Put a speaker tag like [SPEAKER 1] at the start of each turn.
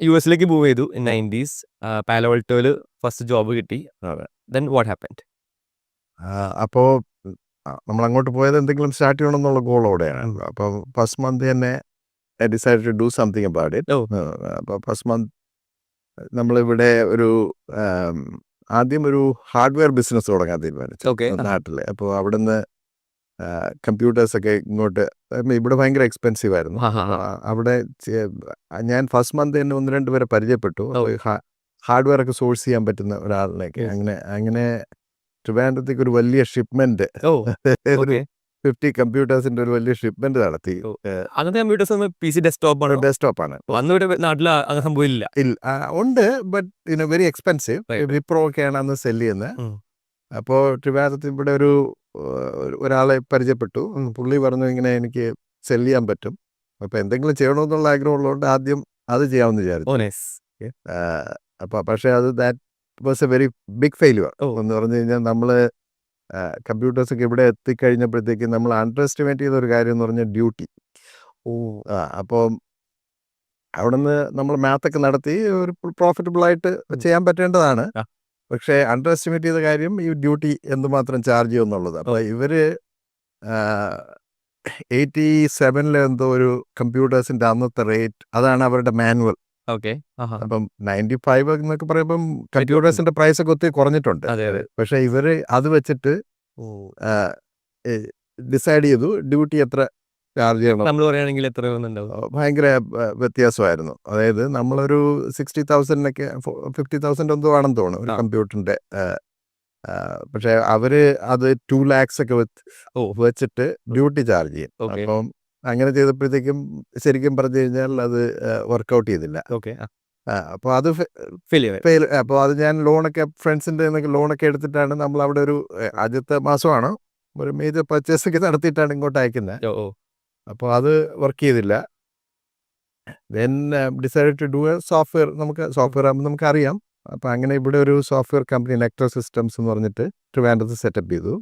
[SPEAKER 1] യുഎസിലേക്ക് move ചെയ്തു in 90s. പാലോൾട്ടോയിൽ first job കിട്ടി.
[SPEAKER 2] അതെ.
[SPEAKER 1] Then what happened?
[SPEAKER 2] അപ്പോൾ നമ്മൾ അങ്ങോട്ട് പോയത് എന്തെങ്കിലും സ്റ്റാർട്ട് ചെയ്യണമെന്നുള്ള ഗോളോടെയാണ്. അപ്പോൾ ഫസ്റ്റ് മന്ത് തന്നെ I decide to do something about it. അപ്പോൾ ഫസ്റ്റ് മന്ത് നമ്മളിവിടെ ഒരു ആദ്യം ഒരു ഹാർഡ്വെയർ ബിസിനസ് തുടങ്ങാൻ തീരുമാനിച്ചു നാട്ടിൽ. അപ്പോൾ അവിടുന്ന് കമ്പ്യൂട്ടേഴ്സൊക്കെ ഇങ്ങോട്ട് ഇവിടെ ഭയങ്കര എക്സ്പെൻസീവ് ആയിരുന്നു. അവിടെ ഞാൻ ഫസ്റ്റ് മന്ത് തന്നെ 1-2 പേരെ പരിചയപ്പെട്ടു. ഹാർഡ്വെയർ ഒക്കെ സോഴ്സ് ചെയ്യാൻ പറ്റുന്ന ഒരാളിലേക്ക് അങ്ങനെ ട്രിവാൻഡ്രത്തേക്ക് ഒരു വലിയ ഷിപ്മെന്റ് 50 കമ്പ്യൂട്ടേഴ്സിന്റെ ഒരു വലിയ ഷിപ്മെന്റ് നടത്തി.
[SPEAKER 1] അങ്ങനത്തെ കമ്പ്യൂട്ടേഴ്സ് PC ഡെസ്ക്ടോപ്പാണ്.
[SPEAKER 2] ഡെസ്ക്ടോപ്പാണ്.
[SPEAKER 1] നാട്ടിൽ അങ്ങനെ സംഭവമില്ല.
[SPEAKER 2] ഉണ്ട്, ബട്ട് വെരി എക്സ്പെൻസീവ്. വിപ്രോ ഒക്കെയാണ് അന്ന് സെല് ചെയ്യുന്നത്. അപ്പോൾ ട്രിവാൻഡ്രത്ത് ഇവിടെ ഒരാളെ പരിചയപ്പെട്ടു. പുള്ളി പറഞ്ഞു ഇങ്ങനെ എനിക്ക് സെല് ചെയ്യാൻ പറ്റും, അപ്പോൾ എന്തെങ്കിലും ചെയ്യണമെന്നുള്ള ആഗ്രഹമുള്ളതുകൊണ്ട് ആദ്യം അത് ചെയ്യാമെന്ന് വിചാരിച്ചു. അപ്പോൾ പക്ഷേ അത് that was a very big failure എന്ന് പറഞ്ഞു കഴിഞ്ഞാൽ നമ്മൾ കമ്പ്യൂട്ടേഴ്സൊക്കെ ഇവിടെ എത്തിക്കഴിഞ്ഞപ്പോഴത്തേക്ക് നമ്മൾ അണ്ടർ എസ്റ്റിമേറ്റ് ചെയ്ത ഒരു കാര്യം എന്ന് പറഞ്ഞാൽ ഡ്യൂട്ടി. അപ്പോൾ അവിടുന്ന് നമ്മൾ മാത്തൊക്കെ നടത്തി ഒരു പ്രോഫിറ്റബിളായിട്ട് ചെയ്യാൻ പറ്റേണ്ടതാണ്. പക്ഷേ അണ്ടർ എസ്റ്റിമേറ്റ് ചെയ്ത കാര്യം ഈ ഡ്യൂട്ടി എന്തുമാത്രം ചാർജ് ചെയ്യും എന്നുള്ളത്. അപ്പോൾ ഇവർ 87 എന്തോ ഒരു കമ്പ്യൂട്ടേഴ്സിൻ്റെ അന്നത്തെ റേറ്റ്, അതാണ് അവരുടെ മാനുവൽ. അപ്പം 95 എന്നൊക്കെ പറയുമ്പം കമ്പ്യൂട്ടേഴ്സിന്റെ പ്രൈസ് ഒക്കെ ഒത്തിരി കുറഞ്ഞിട്ടുണ്ട്. പക്ഷെ ഇവര് അത് വെച്ചിട്ട് ഡിസൈഡ് ചെയ്തു ഡ്യൂട്ടി എത്ര ചാർജ് ചെയ്യണം. ഭയങ്കര വ്യത്യാസമായിരുന്നു. അതായത് നമ്മളൊരു 60,000 50,000 എന്തോ ആണെന്ന് തോന്നുന്നു ഒരു കമ്പ്യൂട്ടറിന്റെ. പക്ഷെ അവര് അത് 2 lakhs ഒക്കെ വെച്ചിട്ട് ഡ്യൂട്ടി ചാർജ് ചെയ്യും. അപ്പം അങ്ങനെ ചെയ്തപ്പോഴത്തേക്കും ശരിക്കും പറഞ്ഞു കഴിഞ്ഞാൽ അത് വർക്കൗട്ട് ചെയ്തില്ല. അപ്പോൾ അത് ഫെയിൽ. അപ്പോൾ അത് ഞാൻ ലോണൊക്കെ ഫ്രണ്ട്സിൻ്റെ ലോണൊക്കെ എടുത്തിട്ടാണ് നമ്മൾ അവിടെ ഒരു ആദ്യത്തെ മാസമാണ് ഒരു മേജർ പർച്ചേസ് ഒക്കെ നടത്തിയിട്ടാണ് ഇങ്ങോട്ട് അയക്കുന്നത്. അപ്പോൾ അത് വർക്ക് ചെയ്തില്ല. Then decide to do a software. Software ആകുമ്പോൾ നമുക്കറിയാം. അപ്പോൾ അങ്ങനെ ഇവിടെ ഒരു സോഫ്റ്റ്വെയർ കമ്പനി നെക്ടർ സിസ്റ്റംസ് എന്ന് പറഞ്ഞിട്ട് ട്രിവാൻഡ്രത്ത് സെറ്റപ്പ് ചെയ്തു.